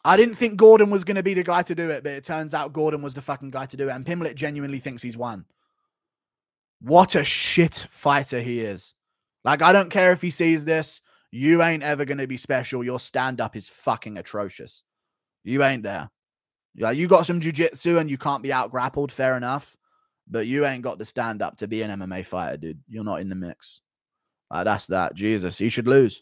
I didn't think Gordon was going to be the guy to do it, but it turns out Gordon was the fucking guy to do it. And Pimblett genuinely thinks he's won. What a shit fighter he is. Like, I don't care if he sees this. You ain't ever going to be special. Your stand-up is fucking atrocious. You ain't there. Yeah, you got some jiu-jitsu and you can't be out-grappled, fair enough. But you ain't got the stand-up to be an MMA fighter, dude. You're not in the mix. That's that. Jesus, he should lose.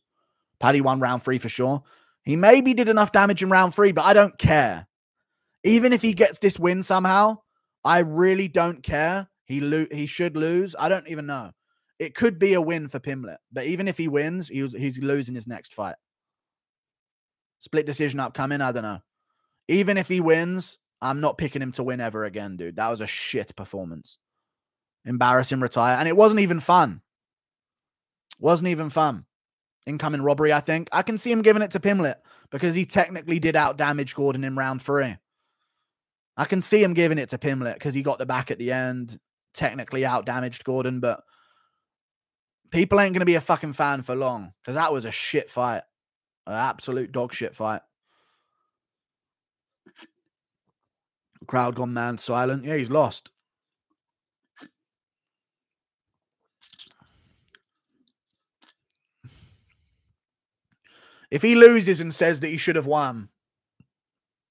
Paddy won round 3 for sure. He maybe did enough damage in round 3, but I don't care. Even if he gets this win somehow, I really don't care. He should lose. I don't even know. It could be a win for Pimblett, but even if he wins, he's losing his next fight. Split decision upcoming, I don't know. Even if he wins, I'm not picking him to win ever again, dude. That was a shit performance. Embarrass him, retire. And it wasn't even fun. Wasn't even fun. Incoming robbery, I think. I can see him giving it to Pimblett because he technically did out-damage Gordon in round 3. I can see him giving it to Pimblett because he got the back at the end, technically out-damaged Gordon, but people ain't going to be a fucking fan for long because that was a shit fight. An absolute dog shit fight. Crowd gone man silent. Yeah, he's lost. If he loses and says that he should have won,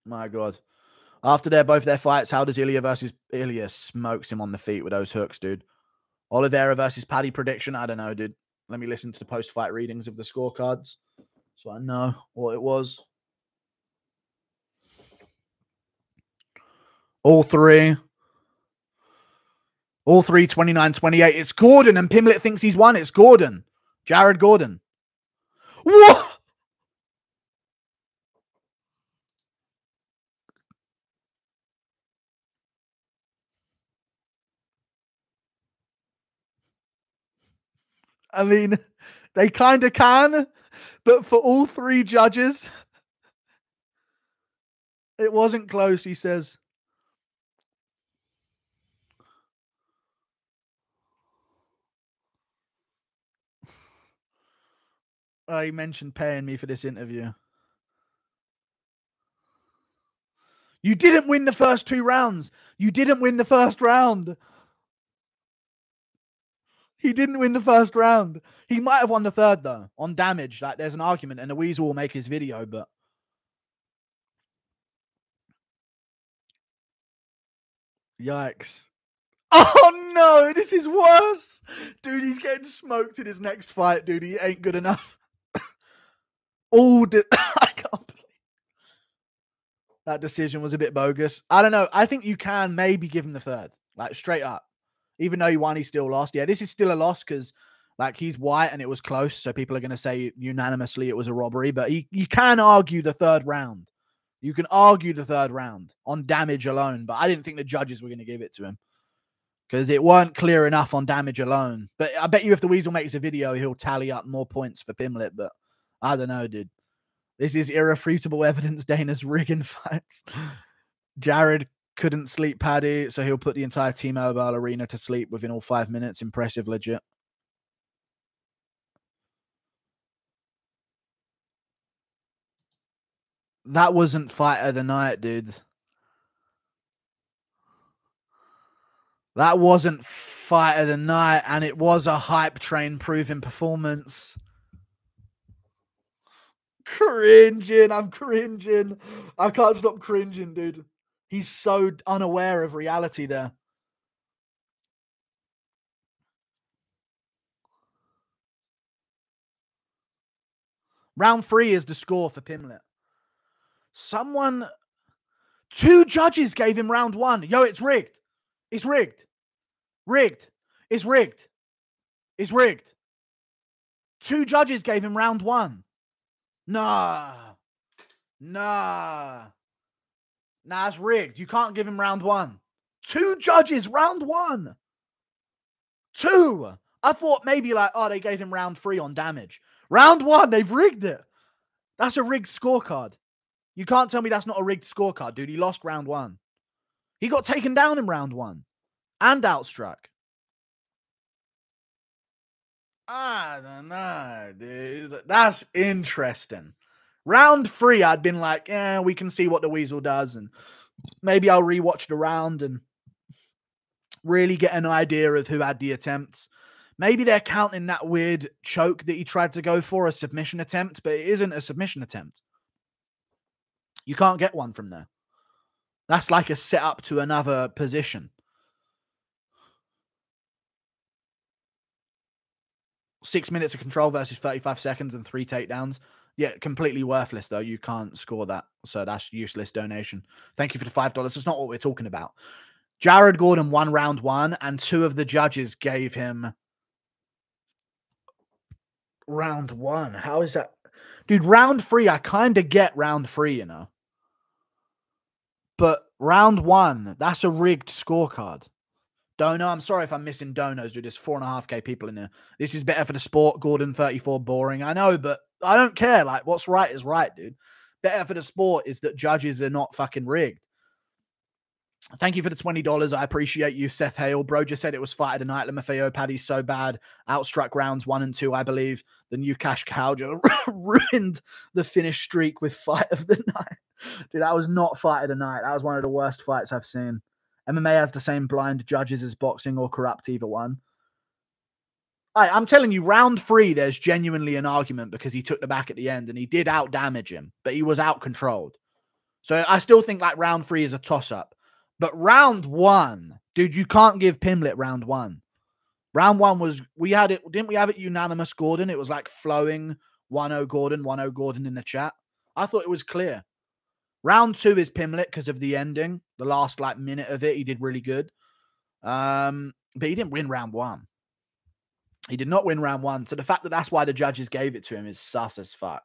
my God. After both their fights, how does Ilya versus Ilya smokes him on the feet with those hooks, dude? Oliveira versus Paddy prediction? I don't know, dude. Let me listen to the post-fight readings of the scorecards so I know what it was. All three 29-28. It's Gordon, and Pimblett thinks he's won. It's Gordon. Jared Gordon. What? I mean, they kind of can, but for all 3 judges, it wasn't close, he says. Oh, he mentioned paying me for this interview. You didn't win the first 2 rounds. You didn't win the first round. He didn't win the first round. He might have won the third, though, on damage. Like, there's an argument, and the Weasel will make his video, but... Yikes. Oh, no, this is worse. Dude, he's getting smoked in his next fight, dude. He ain't good enough. I can't believe that decision was a bit bogus. I don't know. I think you can maybe give him the third, like, straight up. Even though he won, he still lost. Yeah, this is still a loss because, like, he's white and it was close. So people are going to say unanimously it was a robbery. But you can argue the third round. You can argue the third round on damage alone. But I didn't think the judges were going to give it to him because it weren't clear enough on damage alone. But I bet you if the Weasel makes a video, he'll tally up more points for Pimblett. But I don't know, dude. This is irrefutable evidence Dana's rigging fights. Jared couldn't sleep Paddy, so he'll put the entire T-Mobile arena to sleep within all 5 minutes. Impressive, legit. That wasn't fight of the night, dude. That wasn't fight of the night, and it was a hype train proving performance. Cringing. I'm cringing. I can't stop cringing, dude. He's so unaware of reality there. Round 3 is the score for Pimblett. 2 judges gave him round 1. Yo, it's rigged. It's rigged. Rigged. It's rigged. It's rigged. 2 judges gave him round 1. Nah. It's rigged. You can't give him round 1. 2 judges, round 1. 2. I thought maybe like, oh, they gave him round 3 on damage. Round 1, they've rigged it. That's a rigged scorecard. You can't tell me that's not a rigged scorecard, dude. He lost round 1. He got taken down in round 1 and outstruck. I don't know, dude. That's interesting. Round 3, I'd been like, yeah, we can see what the Weasel does, and maybe I'll rewatch the round and really get an idea of who had the attempts. Maybe they're counting that weird choke that he tried to go for a submission attempt, but it isn't a submission attempt. You can't get one from there. That's like a setup to another position. 6 minutes of control versus 35 seconds and 3 takedowns. Yeah, completely worthless, though. You can't score that. So that's useless donation. Thank you for the $5. It's not what we're talking about. Jared Gordon won round 1, and 2 of the judges gave him round 1. How is that? Dude, round 3, I kind of get round 3, you know. But round 1, that's a rigged scorecard. Dono, I'm sorry if I'm missing donos, dude. There's 4.5K people in there. This is better for the sport. Gordon 34, boring. I know, but I don't care. Like, what's right is right, dude. Better for the sport is that judges are not fucking rigged. Thank you for the $20. I appreciate you, Seth Hale. Bro just said it was fight of the night. LaMaffeo Paddy's so bad. Outstruck rounds 1 and 2, I believe. The new Cash Cow ruined the finish streak with fight of the night. Dude, that was not fight of the night. That was one of the worst fights I've seen. MMA has the same blind judges as boxing, or corrupt either one. I'm telling you, round 3, there's genuinely an argument because he took the back at the end and he did out damage him, but he was out controlled. So I still think like round 3 is a toss up. But round 1, dude, you can't give Pimblett round 1. Round 1 was, we had it, didn't we have it unanimous Gordon? It was like flowing 1-0 Gordon, 1-0 Gordon in the chat. I thought it was clear. Round 2 is Pimblett because of the ending. The last like minute of it, he did really good. But he didn't win round 1. He did not win round 1. So the fact that that's why the judges gave it to him is sus as fuck.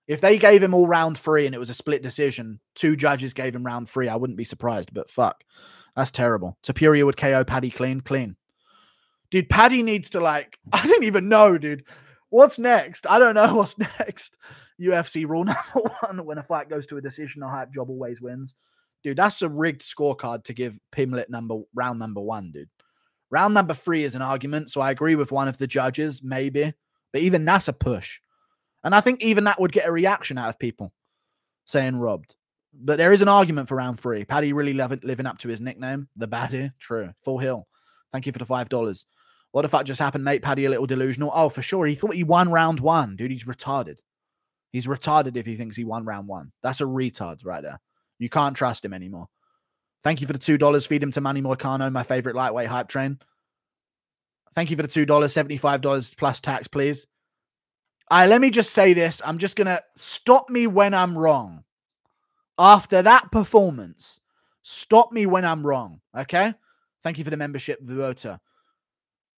If they gave him all round 3 and it was a split decision, 2 judges gave him round 3, I wouldn't be surprised. But fuck, that's terrible. Superior would KO Paddy clean. Dude, Paddy needs to like, I didn't even know, dude. What's next? I don't know what's next. UFC rule number 1, when a fight goes to a decision, a hype job always wins. Dude, that's a rigged scorecard to give Pimblett round number 1, dude. Round number 3 is an argument, so I agree with one of the judges, maybe. But even that's a push. And I think even that would get a reaction out of people saying robbed. But there is an argument for round 3. Paddy really living up to his nickname, the Baddy. True. Full Hill. Thank you for the $5. What the fuck just happened, mate? Paddy a little delusional. Oh, for sure. He thought he won round 1. Dude, he's retarded. He's retarded if he thinks he won round 1. That's a retard right there. You can't trust him anymore. Thank you for the $2. Feed him to Manny Moicano, my favorite lightweight hype train. Thank you for the $2. $75 plus tax, please. All right, let me just say this. I'm just going to stop me when I'm wrong. After that performance, stop me when I'm wrong, okay? Thank you for the membership, Vuota.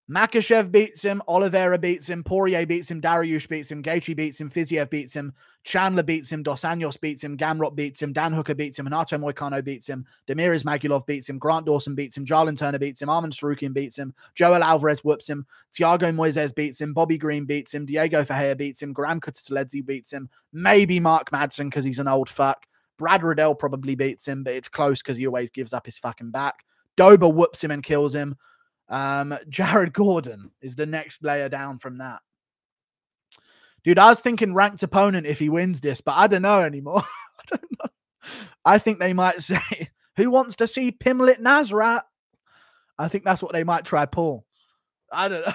Makhachev beats him, Oliveira beats him, Poirier beats him, Dariush beats him, Gaethje beats him, Fiziev beats him, Chandler beats him, Dos Anjos beats him, Gamrot beats him, Dan Hooker beats him, Renato Moicano beats him, Demirez Magulov beats him, Grant Dawson beats him, Jarlin Turner beats him, Arman Sarukian beats him, Joel Alvarez whoops him, Thiago Moises beats him, Bobby Green beats him, Diego Ferreira beats him, Graham Kutateledze beats him, maybe Mark Madsen because he's an old fuck, Brad Riddell probably beats him, but it's close because he always gives up his fucking back, Dober whoops him and kills him. Jared Gordon is the next layer down from that. Dude, I was thinking ranked opponent if he wins this, but I don't know anymore. I don't know. I think they might say, who wants to see Pimblett Nasrat? I think that's what they might try pull. I don't know.